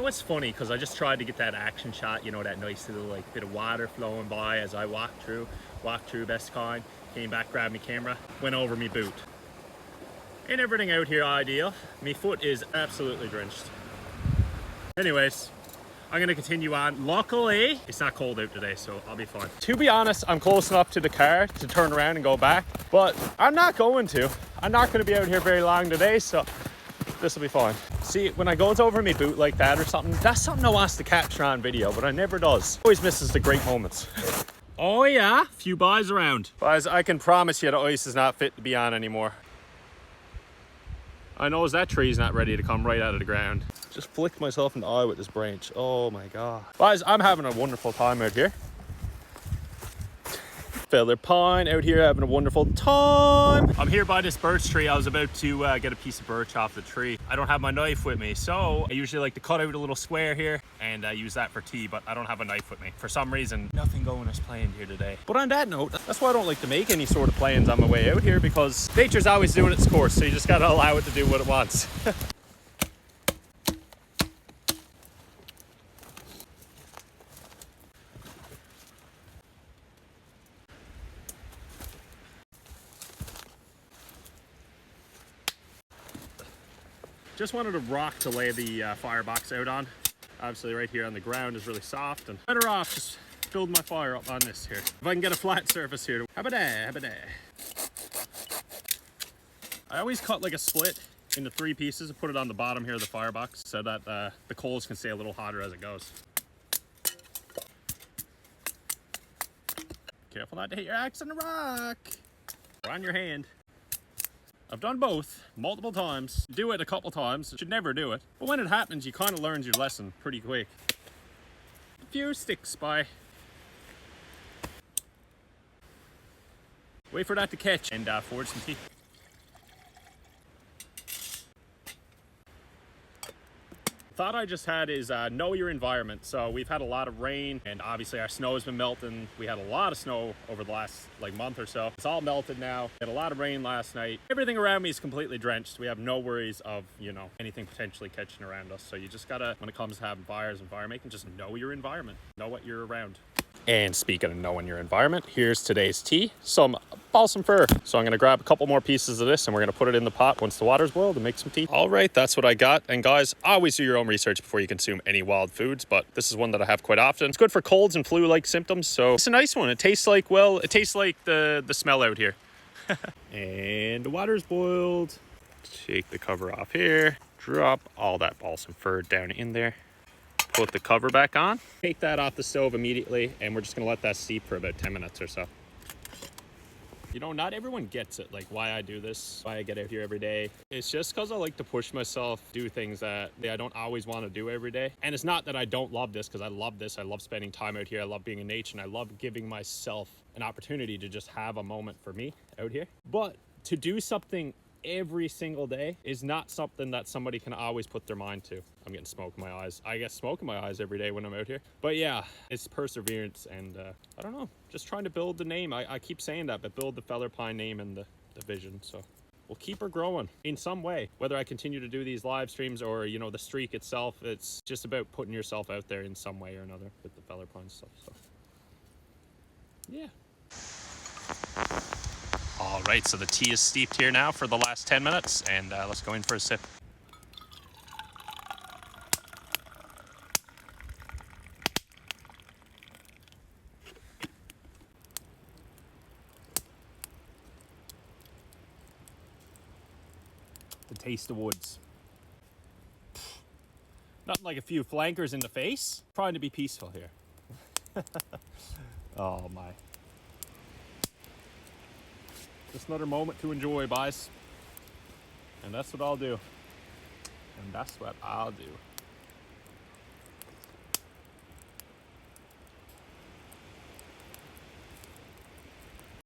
it's funny because I just tried to get that action shot, you know, that nice little like bit of water flowing by as I walked through best kind, came back, grabbed my camera, went over me boot. Ain't everything out here ideal. Me foot is absolutely drenched. Anyways, I'm gonna continue on. Luckily, it's not cold out today, so I'll be fine. To be honest, I'm close enough to the car to turn around and go back, but I'm not going to. I'm not gonna be out here very long today, so this will be fine. See, when I goes over my boot like that or something, that's something I wants to capture on video, but I never does. Always misses the great moments. Oh yeah, few buys around. Guys, I can promise you the ice is not fit to be on anymore. I know that tree's not ready to come right out of the ground. Just flicked myself in the eye with this branch. Oh my God. Guys, I'm having a wonderful time out here. Fellerpine out here having a wonderful time. I'm here by this birch tree. I was about to get a piece of birch off the tree. I don't have my knife with me, so I usually like to cut out a little square here and use that for tea, but I don't have a knife with me. For some reason, nothing going as planned here today. But on that note, that's why I don't like to make any sort of plans on my way out here, because nature's always doing its course, so you just gotta allow it to do what it wants. Just wanted a rock to lay the firebox out on. Obviously right here on the ground is really soft, and better off just build my fire up on this here. If I can get a flat surface here. How about that? I always cut like a split into 3 pieces and put it on the bottom here of the firebox so that the coals can stay a little hotter as it goes. Careful not to hit your axe on the rock or on your hand. I've done both multiple times. Do it a couple times. Should never do it. But when it happens, you kind of learn your lesson pretty quick. A few sticks by. Wait for that to catch and forge some tea. Thought I just had is know your environment. So we've had a lot of rain, and obviously our snow has been melting. We had a lot of snow over the last month or so. It's all melted now. We had a lot of rain last night. Everything around me is completely drenched. We have no worries of, you know, anything potentially catching around us. So you just gotta, when it comes to having fires and fire making, just know your environment. Know what you're around. And speaking of knowing your environment, here's today's tea, some balsam fir. So I'm gonna grab a couple more pieces of this and we're gonna put it in the pot once the water's boiled and make some tea. All right, that's what I got. And guys, always do your own research before you consume any wild foods, but this is one that I have quite often. It's good for colds and flu-like symptoms, so it's a nice one. It tastes like, well, it tastes like the smell out here. And the water's boiled. Take the cover off here. Drop all that balsam fir down in there. Put the cover back on. Take that off the stove immediately, and we're just gonna let that steep for about 10 minutes or so. You know, not everyone gets it, like why I do this, why I get out here every day. It's just because I like to push myself, do things that I don't always want to do every day. And it's not that I don't love this, because I love this. I love spending time out here. I love being in nature, and I love giving myself an opportunity to just have a moment for me out here. But to do something every single day is not something that somebody can always put their mind to. I'm getting smoke in my eyes. I get smoke in my eyes every day when I'm out here. But yeah, it's perseverance, and I don't know, just trying to build the name. I keep saying that, but build the Fellerpine name and the vision. So we'll keep her growing in some way. Whether I continue to do these live streams or, you know, the streak itself, it's just about putting yourself out there in some way or another with the Fellerpine stuff. So yeah. All right, so the tea is steeped here now for the last 10 minutes, and let's go in for a sip. The taste of woods. Nothing like a few flankers in the face. Trying to be peaceful here. Oh my. Just another moment to enjoy, boys. And that's what I'll do. And that's what I'll do.